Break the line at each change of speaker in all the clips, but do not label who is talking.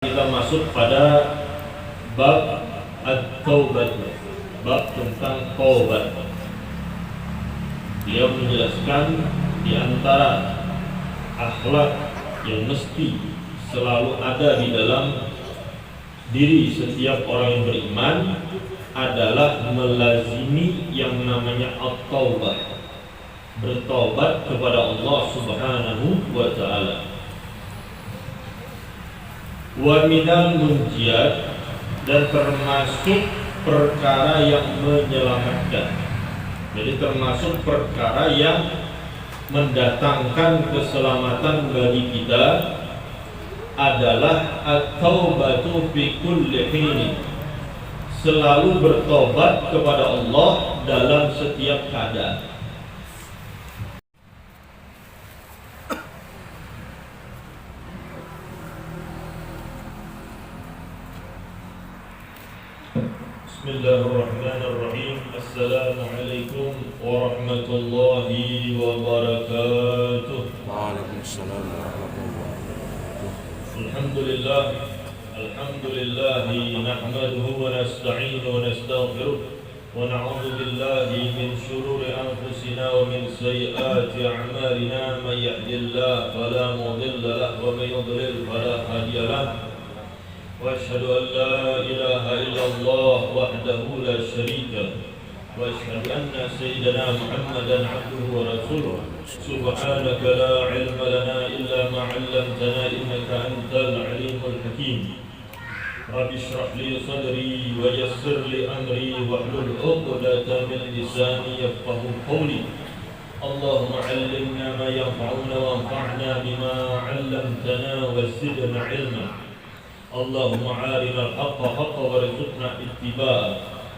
Kita masuk pada bab at-taubat, bab tentang taubat. Dia menjelaskan di antara akhlak yang mesti selalu ada di dalam diri setiap orang yang beriman adalah melazimi yang namanya at-taubat, bertaubat kepada Allah Subhanahu wa ta'ala. Wa minal munjiyat, dan termasuk perkara yang menyelamatkan. Jadi termasuk perkara yang mendatangkan keselamatan bagi kita adalah at-taubatu fi kulli hin, selalu bertobat kepada Allah dalam setiap keadaan. Bismillahirrahmanirrahim. Assalamualaikum warahmatullahi wabarakatuh.
Waalaikumsalam warahmatullahi wabarakatuh.
Alhamdulillah, alhamdulillahi nahmaduhu wa nasta'inu wa nastaghfiruh wa na'udzu billahi min shururi anfusina wa min sayyiati a'malina. Man yahdihillahu fala mudilla lahu wa man yudlil fala hadiya lahu. وأشهد أن لا إله إلا الله وحده لا شريك له وأشهد أن سيدنا محمدا عبده ورسوله. سبحانك لا علم لنا إلا ما علمتنا إنك أنت العليم الحكيم. رب اشرح لي صدري ويسر لي أمري واحلل عقدة من لساني يفقهوا قولي. اللهم علمنا ما ينفعنا وانفعنا بما علمتنا وزدنا علما. اللهم أرنا الحق حقا وارزقنا اتباعه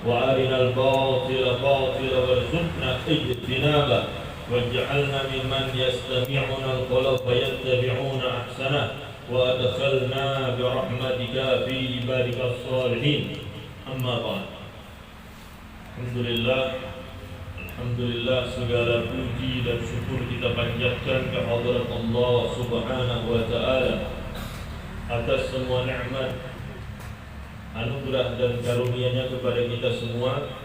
وأرنا الباطل باطلا وارزقنا اجتنابه واجعلنا ممن يستمعون القول فيتبعون أحسنه وأدخلنا برحمتك في عبادك الصالحين. أما بعد. Alhamdulillah, segala puji dan syukur kita panjatkan kehadirat Allah Subhanahu wa ta'ala atas semua nikmat, anugerah dan karunia-Nya kepada kita semua,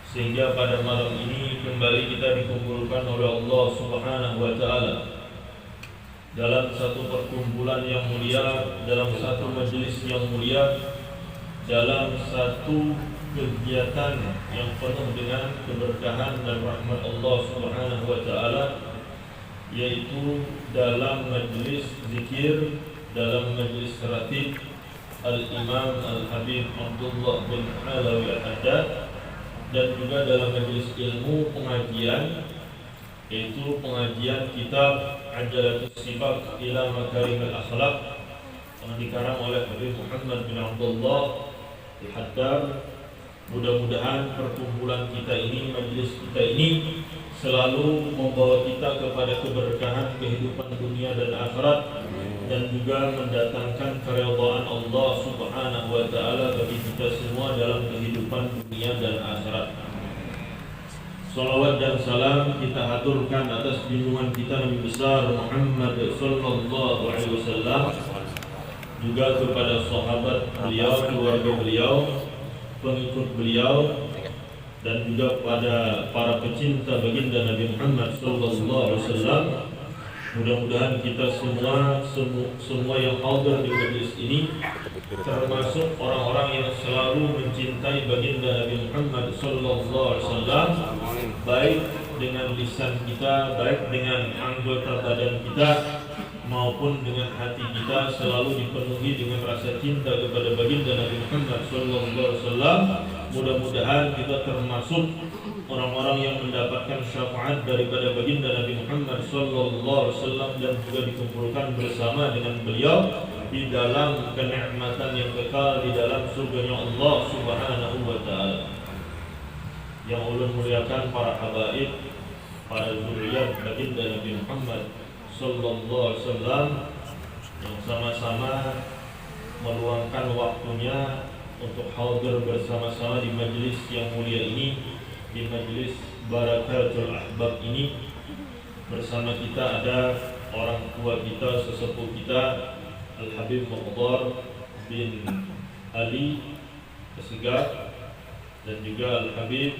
sehingga pada malam ini kembali kita dikumpulkan oleh Allah Subhanahu wa ta'ala dalam satu perkumpulan yang mulia, dalam satu majelis yang mulia, dalam satu kegiatan yang penuh dengan keberkahan dan rahmat Allah Subhanahu wa ta'ala, yaitu dalam majelis zikir, dalam majlis ratib Al-Imam Al-Habib Abdullah bin Alawi Al-Haddad, dan juga dalam majlis ilmu pengajian, yaitu pengajian kitab Ajalatus Sibaq ila Makarim Al-Akhlaq yang dikarang oleh Habib Muhammad bin Abdullah Al-Haddad. Mudah-mudahan perkumpulan kita ini, majlis kita ini selalu membawa kita kepada keberkahan kehidupan dunia dan akhirat, dan juga mendatangkan keridhaan Allah Subhanahu wa ta'ala bagi kita semua dalam kehidupan dunia dan akhirat. Salawat dan salam kita haturkan atas junjungan kita Nabi besar Muhammad sallallahu alaihi wasallam, juga kepada sahabat beliau, keluarga beliau, pengikut beliau, dan juga pada para pecinta baginda Nabi Muhammad sallallahu alaihi wasallam. Mudah-mudahan kita semua yang hadir di majlis ini termasuk orang-orang yang selalu mencintai baginda Nabi Muhammad sallallahu alaihi wasallam, baik dengan lisan kita, baik dengan anggota badan kita, maupun dengan hati kita selalu dipenuhi dengan rasa cinta kepada baginda Nabi Muhammad sallallahu alaihi wasallam. Mudah-mudahan kita termasuk orang-orang yang mendapatkan syafaat daripada baginda Nabi Muhammad sallallahu alaihi wasallam, dan juga dikumpulkan bersama dengan beliau di dalam kenikmatan yang kekal di dalam surganya Allah Subhanahu wa ta'ala. Yang ulun muliakan para habaib, para zuriat baginda Nabi Muhammad sallallahu alaihi wasallam, yang sama-sama meluangkan waktunya untuk hadir bersama-sama di majlis yang mulia ini, di majlis Barakatul Ahbab ini. Bersama kita ada orang tua kita, sesepuh kita, Al-Habib Mukhtar bin Ali Assegaf dan juga Al-Habib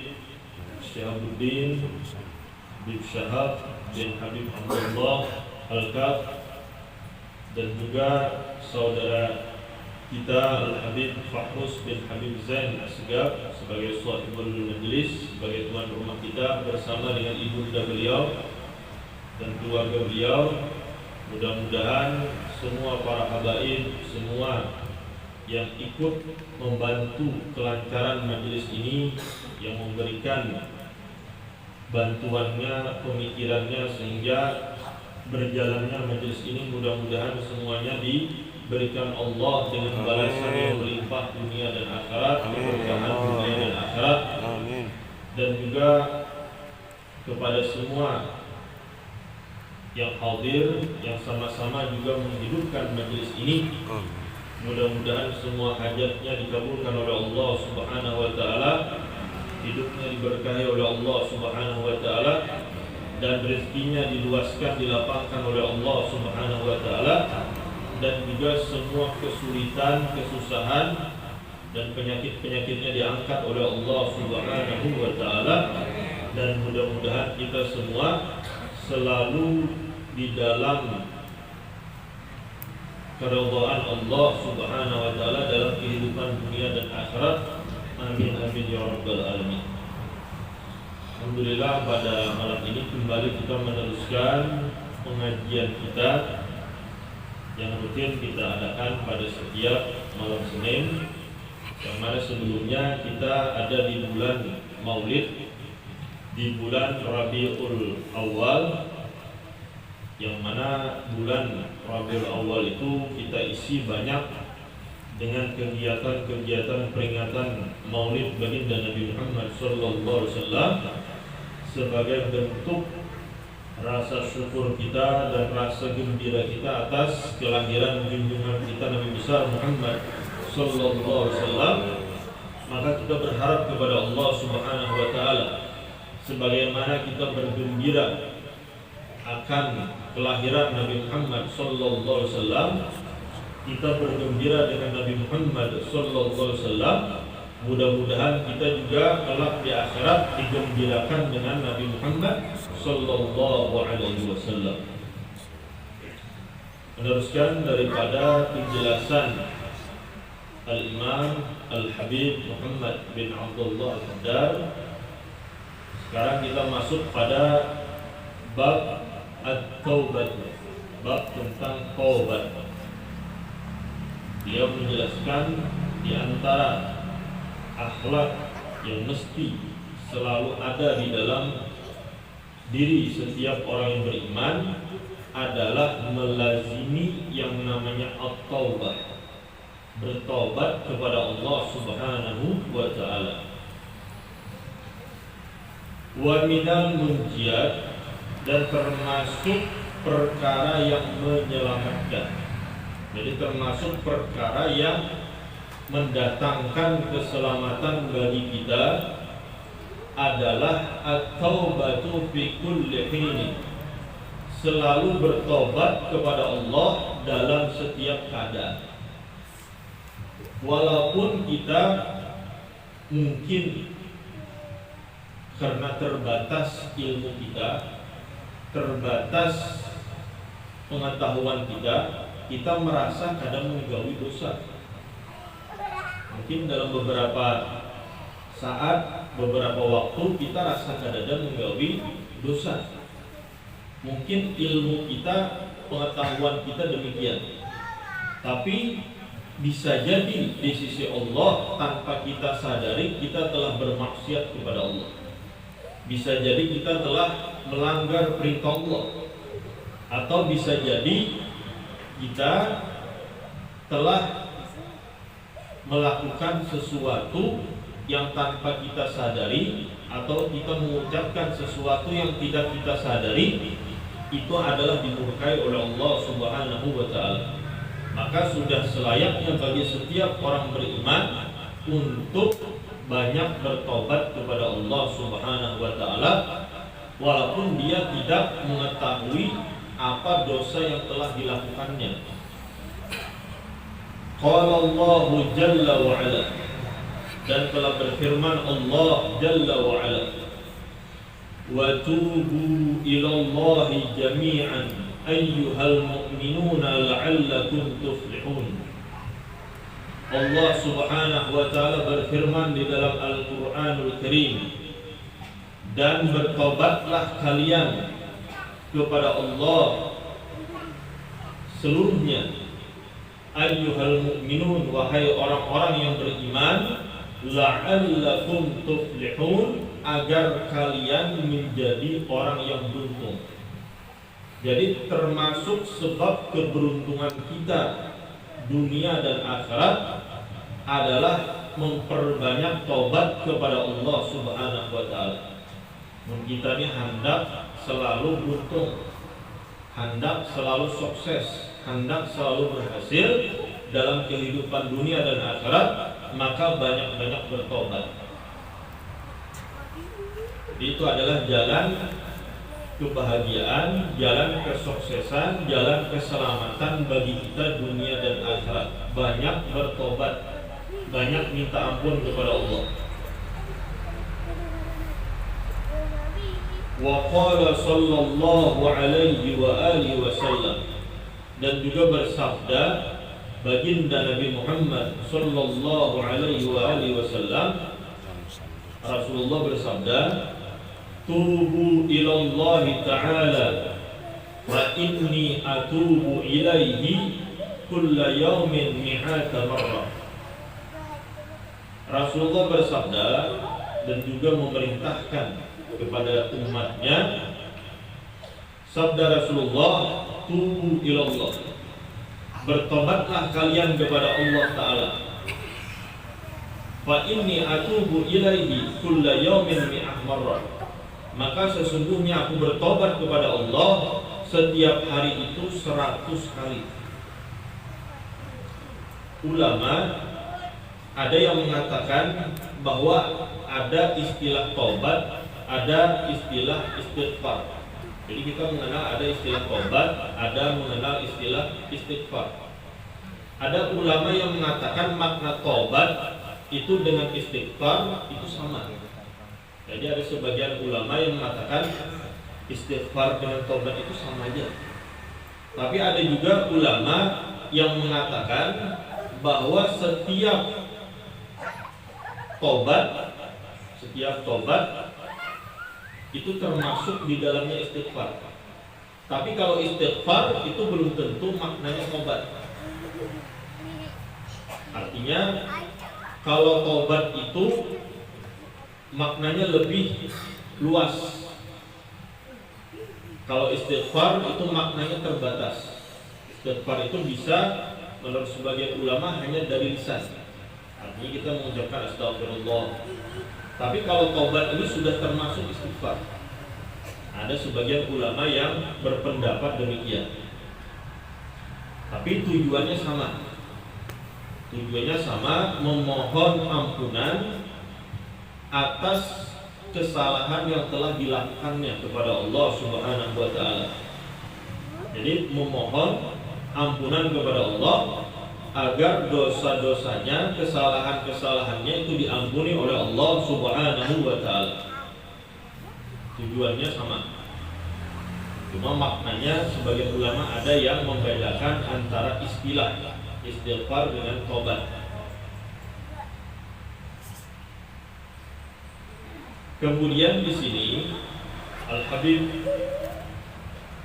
Syihabuddin bin Syahab bin Habib Abdullah Al-Kaf dan juga saudara kita Al-Habib Fahrus bin Habib Zain Assegaf sebagai sahibul majlis, sebagai tuan rumah kita bersama dengan ibunda beliau dan keluarga beliau. Mudah-mudahan semua para habaib, semua yang ikut membantu kelancaran majelis ini, yang memberikan bantuannya, pemikirannya sehingga berjalannya majelis ini, mudah-mudahan semuanya diberikan Allah dengan balasan yang berlimpah dunia dan akhirat, keberkahan dunia dan akhirat. Dan juga kepada semua yang hadir, yang sama-sama juga menghidupkan majelis ini, mudah-mudahan semua hajatnya dikabulkan oleh Allah Subhanahu wa taala, hidupnya diberkahi oleh Allah Subhanahu wa taala, dan rezekinya diluaskan, dilapangkan oleh Allah Subhanahu wa taala, dan juga semua kesulitan, kesusahan dan penyakit-penyakitnya diangkat oleh Allah Subhanahu wa taala. Dan mudah-mudahan kita semua selalu di dalam keridhaan Allah Subhanahu wa taala dalam kehidupan dunia dan akhirat. Amin amin ya rabbal alamin. Alhamdulillah, pada malam ini kembali kita meneruskan pengajian kita yang rutin kita adakan pada setiap malam Senin, yang mana sebelumnya kita ada di bulan Maulid, di bulan Rabiul Awal, yang mana bulan Rabiul Awal itu kita isi banyak dengan kegiatan-kegiatan peringatan Maulid baginda Nabi Muhammad SAW sebagai bentuk rasa syukur kita dan rasa gembira kita atas kelahiran junjungan kita Nabi besar Muhammad SAW. Maka kita berharap kepada Allah Subhanahu wa taala, sebagaimana kita bergembira akan kelahiran Nabi Muhammad SAW, kita bergembira dengan Nabi Muhammad SAW. Mudah-mudahan kita juga kelak di akhirat digembirakan dengan Nabi Muhammad SAW. Meneruskan daripada penjelasan Al-Imam Al-Habib Muhammad bin Abdullah Al-Haddad, sekarang kita masuk pada bab At-Taubat, bab tentang taubat. Dia menjelaskan di antara akhlak yang mesti selalu ada di dalam diri setiap orang yang beriman adalah melazimi yang namanya at-taubah, bertobat kepada Allah Subhanahu wa taala. Wa minal munjiyat, dan termasuk perkara yang menyelamatkan. Jadi termasuk perkara yang mendatangkan keselamatan bagi kita adalah at-taubatu fi kulli hin, selalu bertobat kepada Allah dalam setiap keadaan. Walaupun kita mungkin karena terbatas ilmu kita, terbatas pengetahuan kita merasa kadang menggaui dosa. Mungkin dalam beberapa saat, beberapa waktu kita rasa kadang menggaui dosa. Mungkin ilmu kita, pengetahuan kita demikian. Tapi bisa jadi di sisi Allah tanpa kita sadari kita telah bermaksiat kepada Allah. Bisa jadi kita telah melanggar perintah Allah, atau bisa jadi kita telah melakukan sesuatu yang tanpa kita sadari, atau kita mengucapkan sesuatu yang tidak kita sadari, itu adalah dimurkai oleh Allah Subhanahu wa taala. Maka sudah selayaknya bagi setiap orang beriman untuk banyak bertobat kepada Allah Subhanahu wa taala, walaupun dia tidak mengetahui apa dosa yang telah dilakukannya. Qala Allah Jalla wa Ala, dan telah berfirman Allah Jalla wa Ala, wa tubu ilallahi jami'an ayyuhal mu'minuna la'allakum tuflihun. Allah Subhanahu wa taala berfirman di dalam Al-Qur'anul Karim, dan bertobatlah kalian kepada Allah seluruhnya, ayyuhal mu'minun, wahai orang-orang yang beriman, la'allakum tuflihun, agar kalian menjadi orang yang beruntung. Jadi termasuk sebab keberuntungan kita dunia dan akhirat adalah memperbanyak taubat kepada Allah Subhanahu wa taala. Kita ini hendak selalu beruntung, hendak selalu sukses, hendak selalu berhasil dalam kehidupan dunia dan akhirat, maka banyak-banyak bertobat. Itu adalah jalan kebahagiaan, jalan kesuksesan, jalan keselamatan bagi kita dunia dan akhirat. Banyak bertobat, banyak minta ampun kepada Allah. Wa qala sallallahu alaihi wa alihi wasallam, dan juga bersabda baginda Nabi Muhammad sallallahu alaihi wa alihi wasallam, Rasulullah bersabda, tubu ilallahi ta'ala wa inni atubu ilaihi kulla yawmin mi'ata marrah. Rasulullah bersabda dan juga memerintahkan kepada umatnya, sabda Rasulullah, tubu ilallah, bertobatlah kalian kepada Allah Ta'ala, fa inni atubu ilaihi kulla yawmin mi'ah marrah, maka sesungguhnya aku bertobat kepada Allah setiap hari itu 100 kali. Ulama ada yang mengatakan bahwa ada istilah tobat, ada istilah istighfar. Jadi kita mengenal ada istilah tobat, ada mengenal istilah istighfar. Ada ulama yang mengatakan makna tobat itu dengan istighfar itu sama. Jadi ada sebagian ulama yang mengatakan istighfar dengan tobat itu sama aja. Tapi ada juga ulama yang mengatakan bahwa setiap tobat itu termasuk di dalamnya istighfar. Tapi kalau istighfar itu belum tentu maknanya tobat. Artinya kalau tobat itu maknanya lebih luas. Kalau istighfar itu maknanya terbatas. Istighfar itu bisa menurut sebagian ulama hanya dari lisan. Artinya kita mengucapkan astagfirullah. Tapi kalau taubat ini sudah termasuk istighfar. Ada sebagian ulama yang berpendapat demikian. Tapi tujuannya sama. Tujuannya sama, memohon ampunan atas kesalahan yang telah dilakukannya kepada Allah Subhanahu wa taala. Jadi memohon ampunan kepada Allah agar dosa-dosanya, kesalahan-kesalahannya itu diampuni oleh Allah Subhanahu wa taala. Tujuannya sama. Cuma maknanya sebagian ulama ada yang membedakan antara istilah istighfar dengan tobat. Kemudian di sini Al-Habib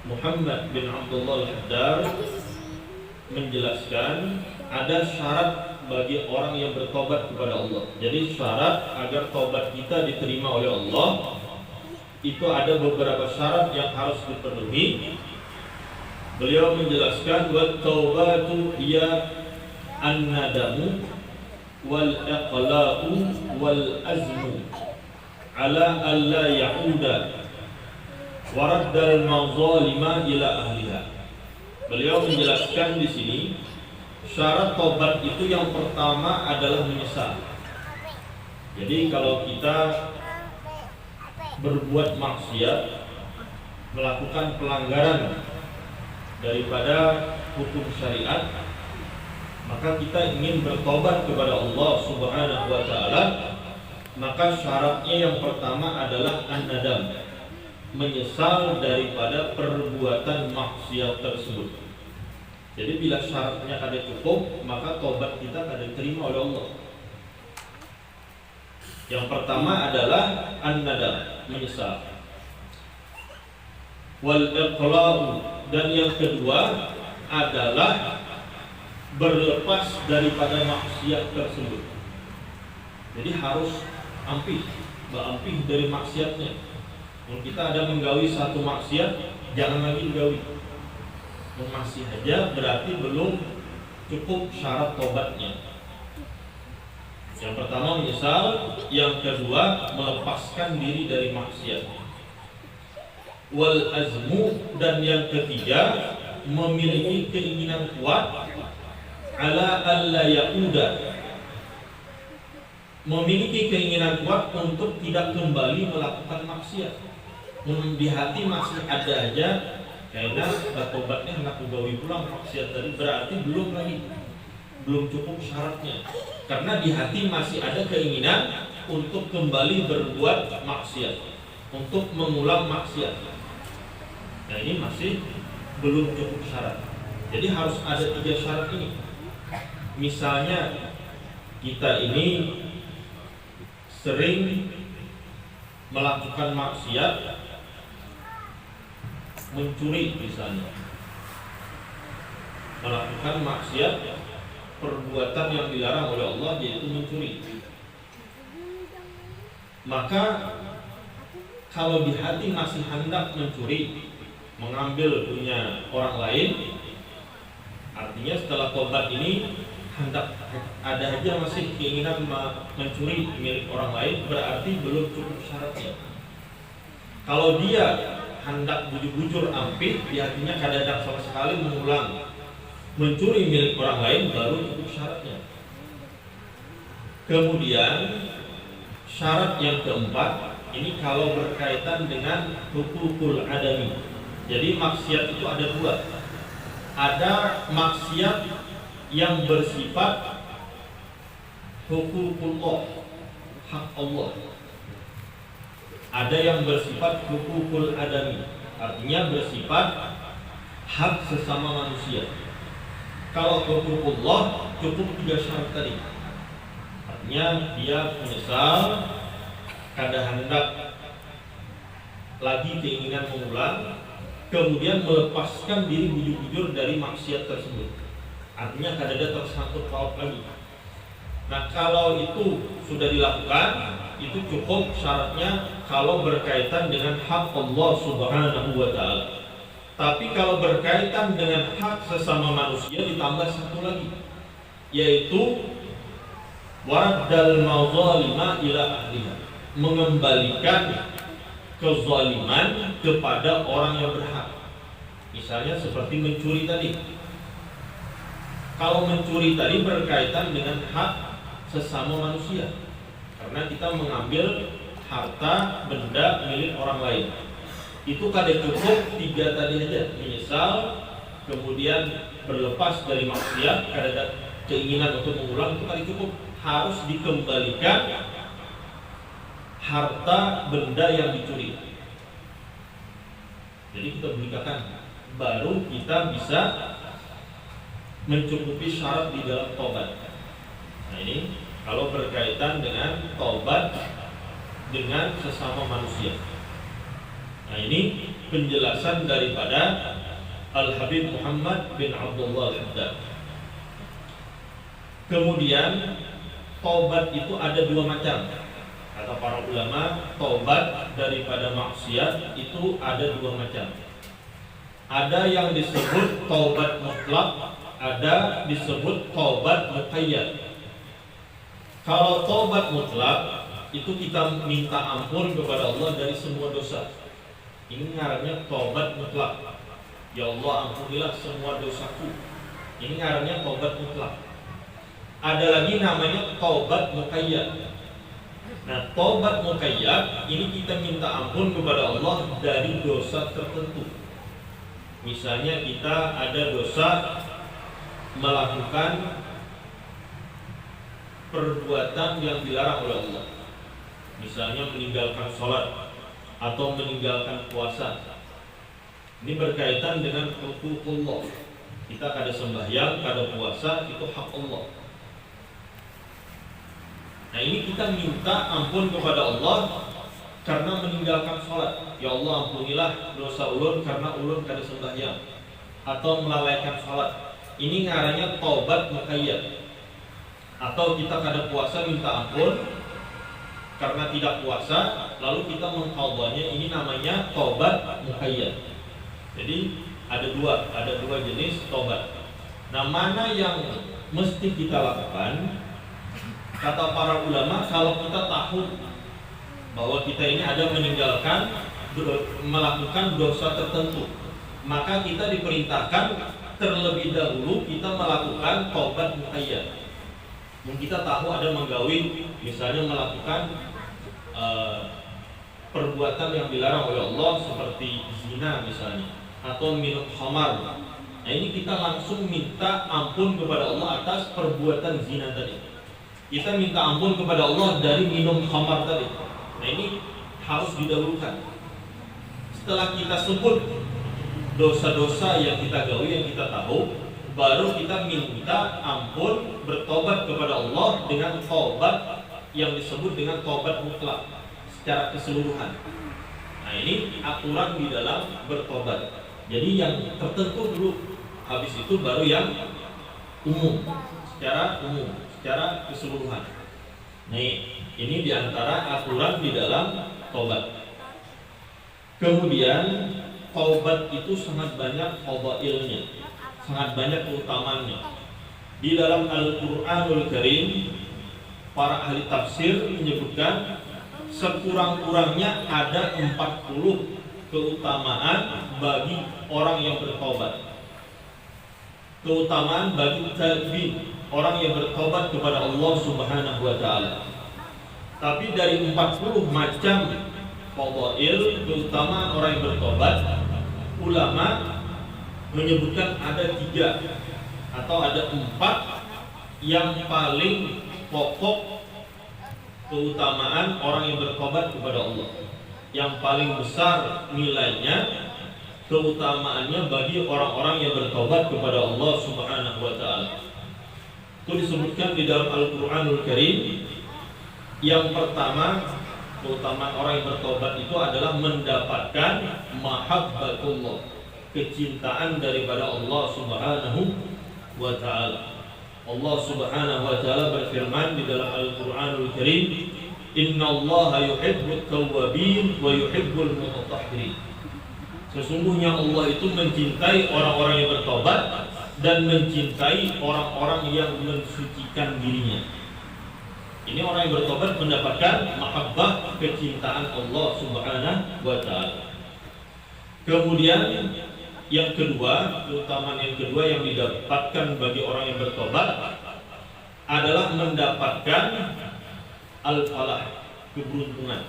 Muhammad bin Abdullah Al-Haddad menjelaskan ada syarat bagi orang yang bertobat kepada Allah. Jadi syarat agar tobat kita diterima oleh Allah itu ada beberapa syarat yang harus dipenuhi. Beliau menjelaskan wa taubatu hiya an-nadamu wal iqla'u wal azmu ala alla ya'uda wa raddal mazalima ila ahliha. Beliau menjelaskan di sini syarat tobat itu yang pertama adalah menyesal. Jadi kalau kita berbuat maksiat, melakukan pelanggaran daripada hukum syariat, maka kita ingin bertobat kepada Allah Subhanahu wa taala, maka syaratnya yang pertama adalah an-nadam, menyesal daripada perbuatan maksiat tersebut. Jadi bila syaratnya kada cukup, maka tobat kita kada diterima oleh Allah. Yang pertama adalah an-nadam, menyesal. Wal iqla'u, dan yang kedua adalah berlepas daripada maksiat tersebut. Jadi harus ampih dari maksiatnya. Kalau kita ada menggawi satu maksiat, jangan lagi digawi. Masih aja berarti belum cukup syarat tobatnya. Yang pertama menyesal, yang kedua melepaskan diri dari maksiat. Wal azmu, dan yang ketiga memiliki keinginan kuat ala alla yauda, memiliki keinginan kuat untuk tidak kembali melakukan maksiat. Di hati masih ada aja, karena tobatnya hendak kugawi pulang maksiat tadi, berarti belum cukup syaratnya. Karena di hati masih ada keinginan untuk kembali berbuat maksiat, untuk mengulang maksiat. Nah ini masih belum cukup syarat. Jadi harus ada 3 syarat ini. Misalnya kita ini sering melakukan maksiat, mencuri misalnya, melakukan maksiat, perbuatan yang dilarang oleh Allah, yaitu mencuri. Maka kalau di hati masih hendak mencuri, mengambil punya orang lain, artinya setelah tobat ini hendak ada aja masih keinginan mencuri milik orang lain, berarti belum cukup syaratnya. Kalau dia hendak bujur-bujur ampih, di hatinya kadang-kadang sama sekali mengulang mencuri milik orang lain, baru cukup syaratnya. Kemudian syarat yang keempat, ini kalau berkaitan dengan hukukul adami. Jadi maksiat itu ada 2. Ada maksiat yang bersifat hukukullah, hak Allah. Ada yang bersifat hukukul adami, artinya bersifat hak sesama manusia. Kalau hukukullah cukup 3 syarat tadi. Artinya dia menyesal, kada hendak lagi keinginan mengulang, kemudian melepaskan diri bujur-bujur dari maksiat tersebut. Artinya kada ada tersangkut paut lagi. Nah kalau itu sudah dilakukan, itu cukup syaratnya kalau berkaitan dengan hak Allah Subhanahu wa ta'ala. Tapi kalau berkaitan dengan hak sesama manusia ditambah 1 lagi, yaitu waraddal mazalima ila ahliha, mengembalikan kezaliman kepada orang yang berhak. Misalnya seperti mencuri tadi. Kalau mencuri tadi berkaitan dengan hak sesama manusia, karena kita mengambil harta benda milik orang lain. Itu kada cukup 3 tadi aja, menyesal, kemudian berlepas dari maksiat, kada ada keinginan untuk mengulang, itu kada cukup. Harus dikembalikan harta benda yang dicuri. Jadi kita berikan, baru kita bisa mencukupi syarat di dalam tobat. Nah ini kalau berkaitan dengan tobat dengan sesama manusia. Nah ini penjelasan daripada Al-Habib Muhammad bin Abdullah Al-Haddad. Kemudian tobat itu ada 2 macam. Kata para ulama, tobat daripada maksiat itu ada 2 macam. Ada yang disebut tobat mutlak, ada disebut tobat muqayyad. Kalau tobat mutlak itu kita minta ampun kepada Allah dari semua dosa. Ini ngarannya tobat mutlak. Ya Allah, ampunilah semua dosaku. Ini ngarannya tobat mutlak. Ada lagi namanya tobat muqayyad. Nah, tobat muqayyad ini kita minta ampun kepada Allah dari dosa tertentu. Misalnya kita ada dosa melakukan perbuatan yang dilarang oleh Allah. Misalnya meninggalkan sholat atau meninggalkan puasa. Ini berkaitan dengan huququllah. Kita kada sembahyang, kada puasa, itu hak Allah. Nah ini kita minta ampun kepada Allah karena meninggalkan sholat. Ya Allah, ampunilah dosa ulun karena ulun kada sembahyang atau melalaikan sholat. Ini ngarannya taubat muqayyad. Atau kita kada puasa minta ampun karena tidak puasa, lalu kita mengqadhanya, ini namanya taubat muqayyad. Jadi ada dua jenis taubat. Nah, mana yang mesti kita lakukan? Kata para ulama, kalau kita tahu bahwa kita ini ada melakukan dosa tertentu, maka kita diperintahkan terlebih dahulu kita melakukan taubat muqayyad. Kita tahu ada menggawi, misalnya melakukan perbuatan yang dilarang oleh Allah seperti zina misalnya, atau minum khamar. Nah ini kita langsung minta ampun kepada Allah atas perbuatan zina tadi. Kita minta ampun kepada Allah dari minum khamar tadi. Nah ini harus didahulukan. Setelah kita sebut dosa-dosa yang kita gawi, yang kita tahu, baru kita minta ampun, bertobat kepada Allah dengan tobat yang disebut dengan tobat mutlak secara keseluruhan. Nah ini aturan di dalam bertobat. Jadi yang tertentu dulu, habis itu baru yang umum, secara keseluruhan. Nah ini diantara aturan di dalam tobat. Kemudian tobat itu sangat banyak fadailnya, sangat banyak keutamaannya. Di dalam Al-Qur'anul Karim, para ahli tafsir menyebutkan sekurang-kurangnya ada 40 keutamaan bagi orang yang bertobat. Keutamaan bagi taibin, orang yang bertobat kepada Allah Subhanahu wa taala. Tapi dari 40 macam fadail keutamaan orang yang bertobat, ulama menyebutkan ada 3 atau ada 4 yang paling pokok keutamaan orang yang bertobat kepada Allah. Yang paling besar nilainya, keutamaannya bagi orang-orang yang bertobat kepada Allah Subhanahu wa taala. Itu disebutkan di dalam Al-Qur'anul Karim. Yang pertama, keutamaan orang yang bertobat itu adalah mendapatkan mahabbatullah, kecintaan daripada Allah Subhanahu wa taala. Allah Subhanahu wa taala berfirman di dalam Al-Qur'anul Karim, "Innallaha yuhibbut tawwabin wa yuhibbul mutatahhirin." Sesungguhnya Allah itu mencintai orang-orang yang bertobat dan mencintai orang-orang yang mensucikan dirinya. Ini orang yang bertobat mendapatkan mahabbah, kecintaan Allah Subhanahu wa taala. Kemudian yang kedua, keutamaan yang kedua yang didapatkan bagi orang yang bertobat adalah mendapatkan al-falah, keberuntungan.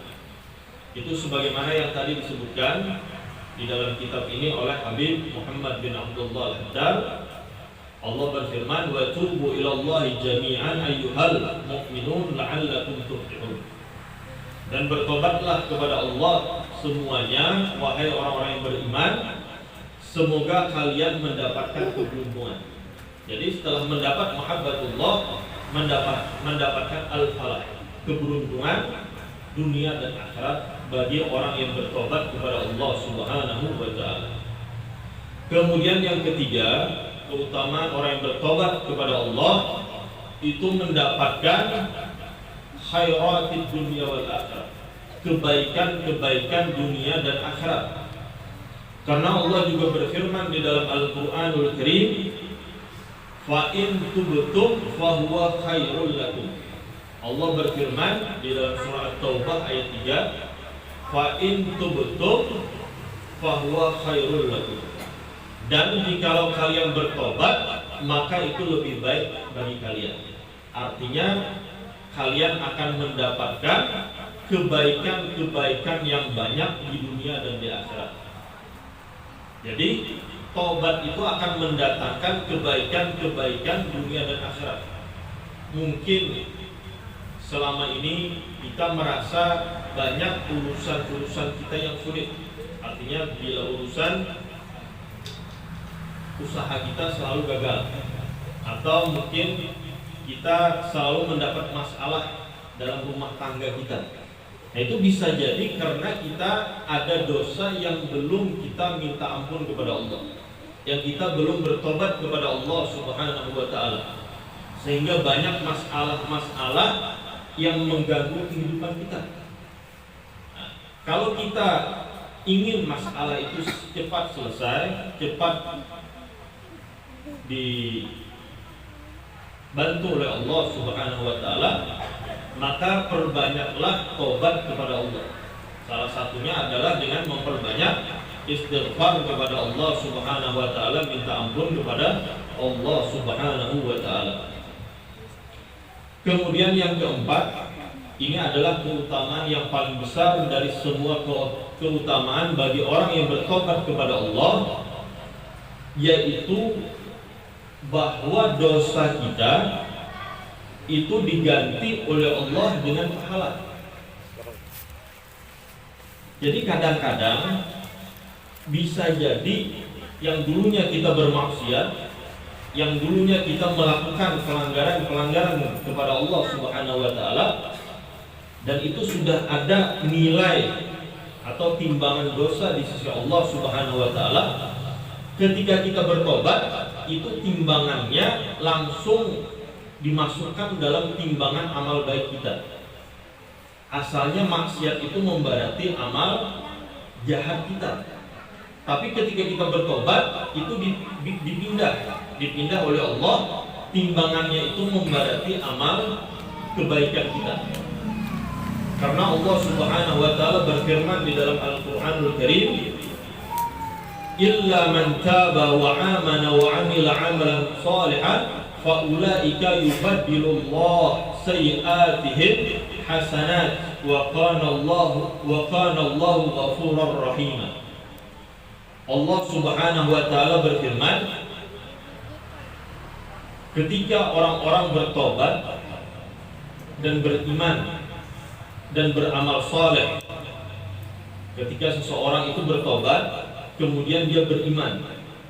Itu sebagaimana yang tadi disebutkan di dalam kitab ini oleh Habib Muhammad bin Abdullah Al-Haddad. Allah berfirman, "Wa tubu ilallahi jami'an ayyuhal mu'minun la'allakum tuflihun." Dan bertobatlah kepada Allah semuanya, wahai orang-orang yang beriman, semoga kalian mendapatkan keberuntungan. Jadi setelah mendapat mahabbatullah, mendapatkan al-falah, keberuntungan dunia dan akhirat bagi orang yang bertobat kepada Allah Subhanahu wa taala. Kemudian yang ketiga, keutamaan orang yang bertobat kepada Allah itu mendapatkan khairatid dunya wal akhirat, kebaikan-kebaikan dunia dan akhirat. Karena Allah juga berfirman di dalam Al-Qur'anul Karim, "Fa in tubtum fa huwa khairul lakum." Allah berfirman di dalam surah At-Taubah ayat 3, "Fa in tubtum fa huwa khairul lakum." Dan jikalau kalian bertobat, maka itu lebih baik bagi kalian. Artinya kalian akan mendapatkan kebaikan-kebaikan yang banyak di dunia dan di akhirat. Jadi tobat itu akan mendatangkan kebaikan-kebaikan dunia dan akhirat. Mungkin selama ini kita merasa banyak urusan-urusan kita yang sulit. Artinya bila urusan usaha kita selalu gagal, atau mungkin kita selalu mendapat masalah dalam rumah tangga kita. Nah, itu bisa jadi karena kita ada dosa yang belum kita minta ampun kepada Allah, yang kita belum bertobat kepada Allah Subhanahu wa Ta'ala, sehingga banyak masalah-masalah yang mengganggu kehidupan kita. Nah, kalau kita ingin masalah itu cepat selesai, cepat dibantu oleh Allah Subhanahu wa Ta'ala, maka perbanyaklah tobat kepada Allah. Salah satunya adalah dengan memperbanyak istighfar kepada Allah Subhanahu wa Ta'ala, minta ampun kepada Allah Subhanahu wa Ta'ala. Kemudian yang keempat, ini adalah keutamaan yang paling besar dari semua keutamaan bagi orang yang bertobat kepada Allah, yaitu bahwa dosa kita itu diganti oleh Allah dengan pahala. Jadi kadang-kadang bisa jadi yang dulunya kita bermaksiat, yang dulunya kita melakukan pelanggaran kepada Allah Subhanahu wa Ta'ala, dan itu sudah ada nilai atau timbangan dosa di sisi Allah Subhanahu wa Ta'ala. Ketika kita bertobat, itu timbangannya langsung dimasukkan dalam timbangan amal baik kita. Asalnya maksiat itu memberarti amal jahat kita, tapi ketika kita bertobat itu dipindah oleh Allah, timbangannya itu memberarti amal kebaikan kita. Karena Allah Subhanahu wa Ta'ala berfirman di dalam Al-Qur'anul Karim, illa man taba wa amana wa amila amalan salihan faulaika yubaddilullah sayyi'atihim hasanat wa kana Allahu ghafurar rahim. Allah Subhanahu wa Ta'ala berfirman, ketika orang-orang bertobat dan beriman dan beramal saleh, ketika seseorang itu bertobat kemudian dia beriman,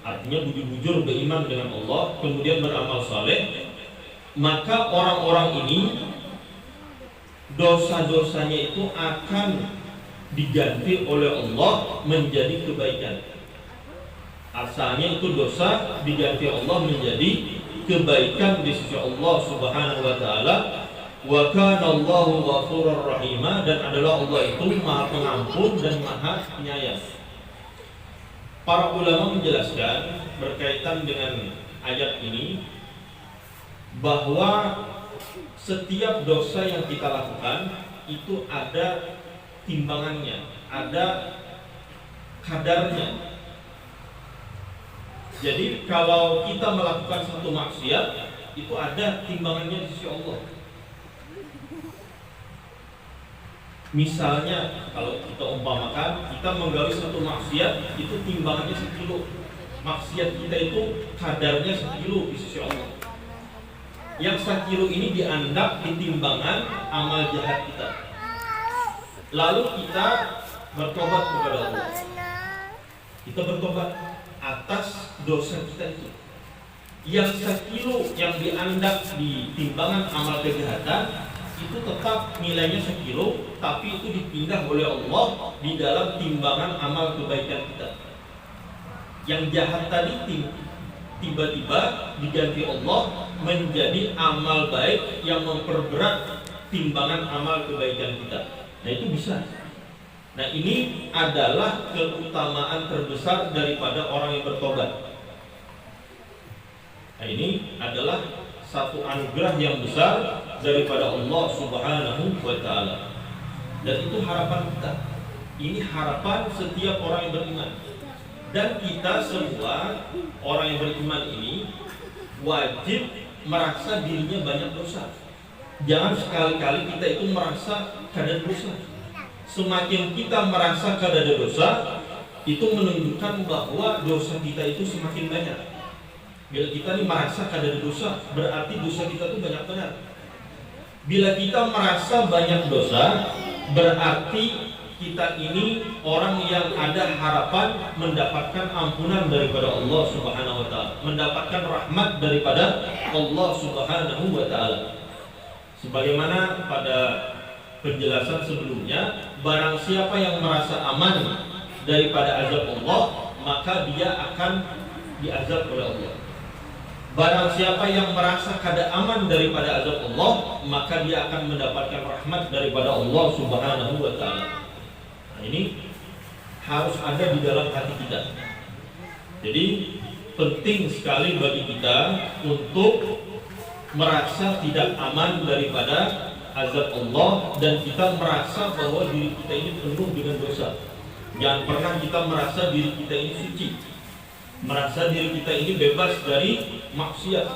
artinya bujur-bujur beriman dengan Allah, kemudian beramal saleh, maka orang-orang ini dosa-dosanya itu akan diganti oleh Allah menjadi kebaikan. Asalnya itu dosa diganti Allah menjadi kebaikan di sisi Allah Subhanahu wa Ta'ala. Wa kana Allahu ghafurur rahim, dan adalah Allah itu Maha Pengampun dan Maha Penyayang. Para ulama menjelaskan berkaitan dengan ayat ini bahwa setiap dosa yang kita lakukan itu ada timbangannya, ada kadarnya. Jadi kalau kita melakukan satu maksiat itu ada timbangannya di sisi Allah. Misalnya kalau kita umpamakan kita menggawi satu maksiat, itu timbangannya 1 kilo. Maksiat kita itu kadarnya 1 kilo di sisi Allah. Yang 1 kilo ini dianggap di timbangan amal jahat kita. Lalu kita bertobat kepada Allah. Kita bertobat atas dosa kita itu. Yang 1 kilo yang dianggap di timbangan amal kejahatan itu tetap nilainya 1 kilo, tapi itu dipindah oleh Allah di dalam timbangan amal kebaikan kita. Yang jahat tadi tiba-tiba diganti Allah menjadi amal baik yang memperberat timbangan amal kebaikan kita. Nah, itu bisa. Nah, ini adalah keutamaan terbesar daripada orang yang bertobat. Nah, ini adalah satu anugerah yang besar daripada Allah Subhanahu wa Ta'ala. Dan itu harapan kita. Ini harapan setiap orang yang beriman. Dan kita semua orang yang beriman ini wajib merasa dirinya banyak dosa. Jangan sekali-kali kita itu merasa kadar dosa. Semakin kita merasa kadar dosa, itu menunjukkan bahwa dosa kita itu semakin banyak. Bila kita ini merasa kadar dosa, berarti dosa kita itu banyak benar. Bila kita merasa banyak dosa, berarti kita ini orang yang ada harapan mendapatkan ampunan daripada Allah Subhanahu wa taala, mendapatkan rahmat daripada Allah Subhanahu wa taala. Sebagaimana pada penjelasan sebelumnya, barang siapa yang merasa aman daripada azab Allah, maka dia akan diazab oleh Allah. Barang siapa yang merasa kada aman daripada azab Allah, maka dia akan mendapatkan rahmat daripada Allah Subhanahu wa taala. Nah, ini harus ada di dalam hati kita. Jadi penting sekali bagi kita untuk merasa tidak aman daripada azab Allah, dan kita merasa bahwa diri kita ini penuh dengan dosa. Jangan pernah kita merasa diri kita ini suci, merasa diri kita ini bebas dari maksiat,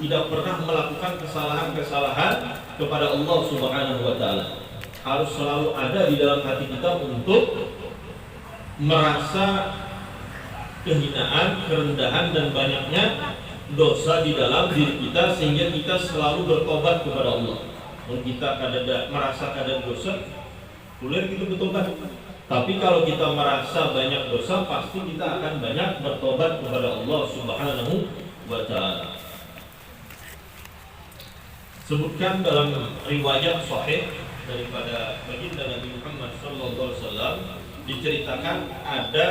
tidak pernah melakukan kesalahan-kesalahan kepada Allah Subhanahu wa taala. Harus selalu ada di dalam hati kita untuk merasa kehinaan, kerendahan dan banyaknya dosa di dalam diri kita, sehingga kita selalu bertobat kepada Allah. Kalau kita merasa kada dosa, boleh kita bertobat. Tapi kalau kita merasa banyak dosa, pasti kita akan banyak bertobat kepada Allah Subhanahu wa ta'ala. Sebutkan dalam riwayat sahih daripada baginda Nabi Muhammad SAW, diceritakan ada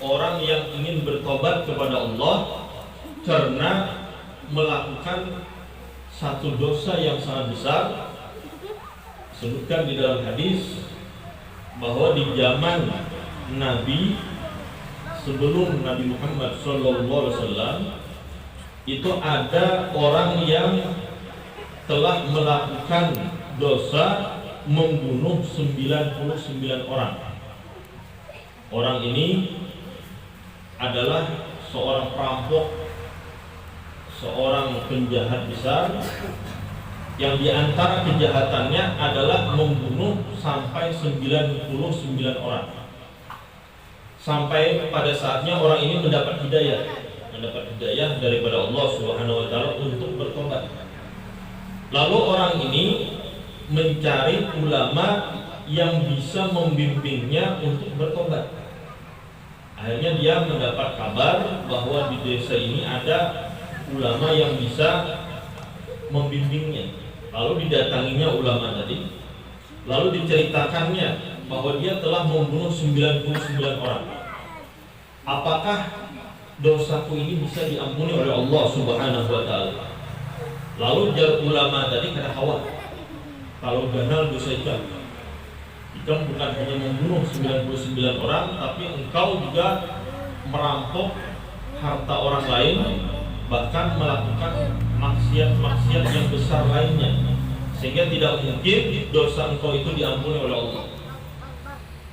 orang yang ingin bertobat kepada Allah karena melakukan satu dosa yang sangat besar. Sebutkan di dalam hadis bahwa di zaman Nabi, sebelum Nabi Muhammad SAW, itu ada orang yang telah melakukan dosa membunuh 99 orang. Orang ini adalah seorang perampok, seorang penjahat besar, yang diantara kejahatannya adalah membunuh sampai 99 orang. Sampai pada saatnya orang ini mendapat hidayah daripada Allah Subhanahu wa taala untuk bertobat. Lalu orang ini mencari ulama yang bisa membimbingnya untuk bertobat. Akhirnya dia mendapat kabar bahwa di desa ini ada ulama yang bisa membimbingnya. Lalu didatanginya ulama tadi, lalu diceritakannya bahwa dia telah membunuh 99 orang. Apakah dosaku ini bisa diampuni oleh Allah Subhanahu wa taala? Lalu jar ulama tadi kata khawatir, kalau ganal dosa ikam bukan hanya membunuh 99 orang, tapi engkau juga merampok harta orang lain, bahkan melakukan maksiat-maksiat yang besar lainnya, sehingga tidak mungkin dosa engkau itu diampuni oleh Allah.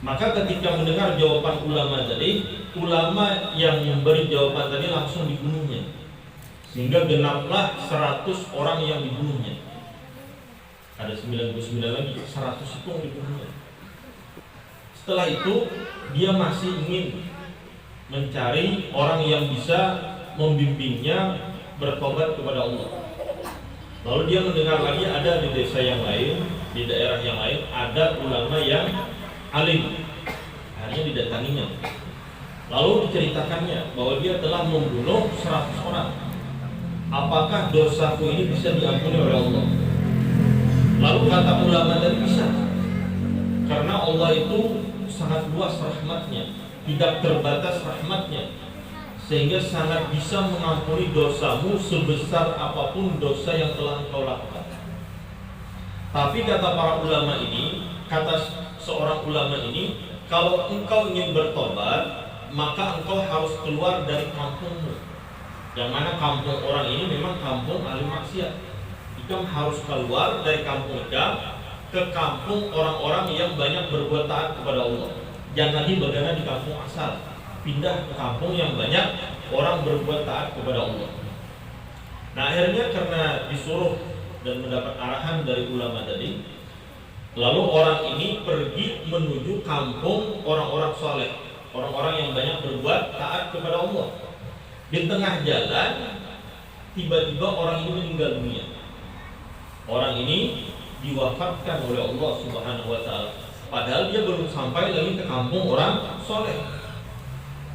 Maka ketika mendengar jawaban ulama tadi, ulama yang memberi jawaban tadi langsung dibunuhnya, sehingga genaplah 100 orang yang dibunuhnya. Ada 99 lagi, 100 itu yang dibunuhnya. Setelah itu dia masih ingin mencari orang yang bisa membimbingnya bertobat kepada Allah. Lalu dia mendengar lagi ada di desa yang lain, di daerah yang lain, ada ulama yang alim. Akhirnya didatanginya. Lalu diceritakannya bahwa dia telah membunuh 100 orang. Apakah dosaku ini bisa diampuni oleh Allah? Lalu kata ulama tadi bisa, karena Allah itu sangat luas rahmatnya, tidak terbatas rahmatnya, sehingga sangat bisa mengampuni dosamu sebesar apapun dosa yang telah engkau lakukan. Tapi kata para ulama ini, kata seorang ulama ini, kalau engkau ingin bertobat, maka engkau harus keluar dari kampungmu. Yang mana kampung orang ini memang kampung ahli maksiat. Ikam harus keluar dari kampung ikam ke kampung orang-orang yang banyak berbuat taat kepada Allah. Jangan lagi berada di kampung asal, pindah ke kampung yang banyak orang berbuat taat kepada Allah. Nah akhirnya karena disuruh dan mendapat arahan dari ulama tadi, lalu orang ini pergi menuju kampung orang-orang saleh, orang-orang yang banyak berbuat taat kepada Allah. Di tengah jalan tiba-tiba orang ini meninggal dunia. orang ini diwafatkan oleh Allah Subhanahu wa taala. Padahal dia belum sampai lagi ke kampung orang soleh.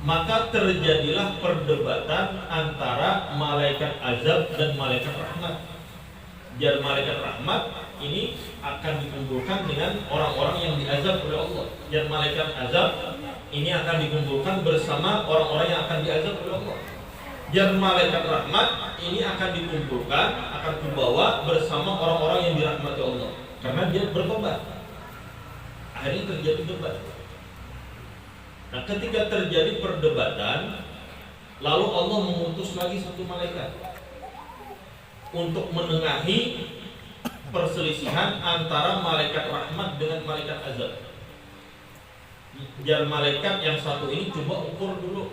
Maka terjadilah perdebatan antara malaikat azab dan malaikat rahmat. Jar malaikat rahmat ini akan dikumpulkan dengan orang-orang yang diazab oleh Allah. Jar malaikat azab ini akan dikumpulkan bersama orang-orang yang akan diazab oleh Allah. Jar malaikat rahmat ini akan dikumpulkan, akan dibawa bersama orang-orang yang dirahmati Allah karena dia bertobat. Akhirnya terjadi debat. Nah, ketika terjadi perdebatan, lalu Allah mengutus lagi satu malaikat untuk menengahi perselisihan antara malaikat rahmat dengan malaikat azab. Jar malaikat yang satu ini coba ukur dulu.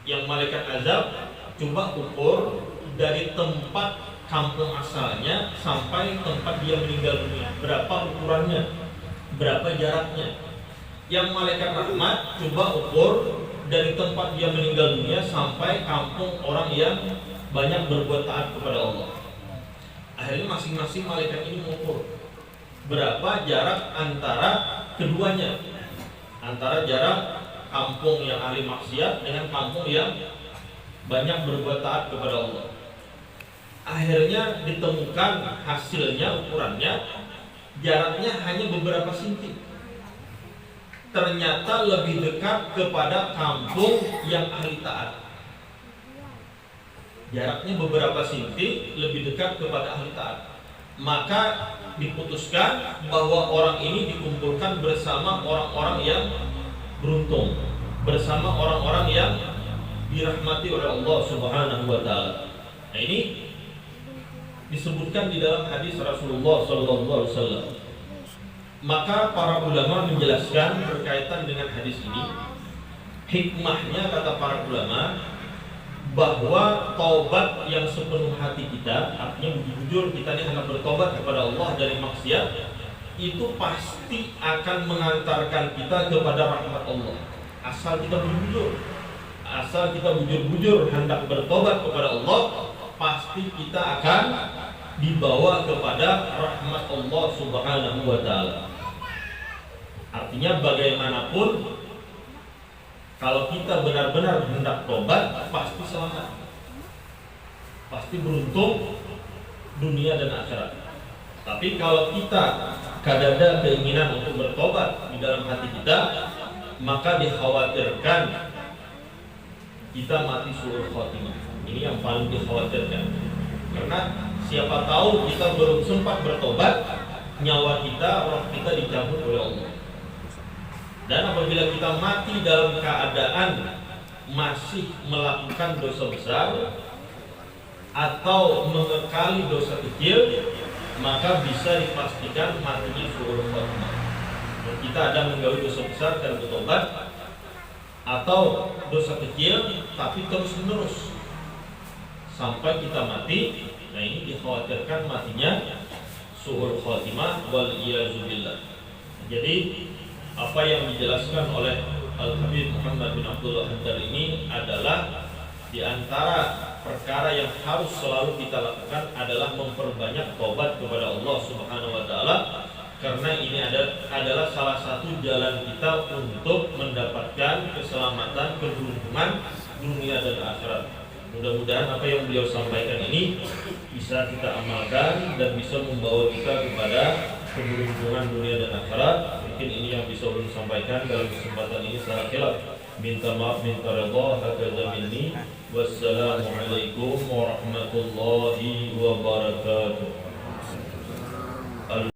Yang malaikat azab coba ukur dari tempat kampung asalnya sampai tempat dia meninggal dunia. Berapa ukurannya? Berapa jaraknya? Yang malaikat rahmat coba ukur dari tempat dia meninggal dunia sampai kampung orang yang banyak berbuat taat kepada Allah. Akhirnya masing-masing malaikat ini mengukur berapa jarak antara keduanya, antara jarak kampung yang ahli maksiat dengan kampung yang banyak berbuat taat kepada Allah. Akhirnya ditemukan hasilnya, ukurannya jaraknya hanya beberapa senti. Ternyata lebih dekat kepada kampung yang ahli taat. Jaraknya beberapa senti lebih dekat kepada ahli taat. Maka diputuskan bahwa orang ini dikumpulkan bersama orang-orang yang beruntung, bersama orang-orang yang dirahmati oleh Allah Subhanahu wa taala. Nah, ini disebutkan di dalam hadis Rasulullah sallallahu alaihi wasallam. Maka para ulama menjelaskan berkaitan dengan hadis ini, hikmahnya kata para ulama bahwa taubat yang sepenuh hati kita, artinya jujur kita ini hendak bertobat kepada Allah dari maksiat, itu pasti akan mengantarkan kita kepada rahmat Allah. Asal kita berjujur, asal kita bujur-bujur hendak bertobat kepada Allah, pasti kita akan dibawa kepada rahmat Allah Subhanahu wa taala. Artinya bagaimanapun kalau kita benar-benar hendak tobat, pasti selamat, pasti beruntung dunia dan akhirat. Tapi kalau kita kadada keinginan untuk bertobat di dalam hati kita, maka dikhawatirkan kita mati suul khotimah. Ini yang paling dikhawatirkan. Karena siapa tahu kita belum sempat bertobat, nyawa kita, roh kita dicabut oleh Allah. Dan apabila kita mati dalam keadaan masih melakukan dosa besar atau mengekali dosa kecil, maka bisa dipastikan matinya suul khotimah. Kita ada menggawi dosa besar dan bertobat, atau dosa kecil tapi terus menerus sampai kita mati. Nah, ini dikhawatirkan matinya suul khotimah wal iyazubillah. Jadi apa yang dijelaskan oleh Al-Habib Muhammad bin Abdullah Haddad ini adalah di antara perkara yang harus selalu kita lakukan adalah memperbanyak taubat kepada Allah Subhanahu wa taala, karena ini adalah salah satu jalan kita untuk mendapatkan keselamatan, keberuntungan dunia dan akhirat. Mudah-mudahan apa yang beliau sampaikan ini bisa kita amalkan dan bisa membawa kita kepada keberuntungan dunia dan akhirat. Mungkin ini yang bisa ulun sampaikan dalam kesempatan ini. Salah khilaf, minta maaf, minta redha, hakaza minni. Wassalamualaikum warahmatullahi wabarakatuh.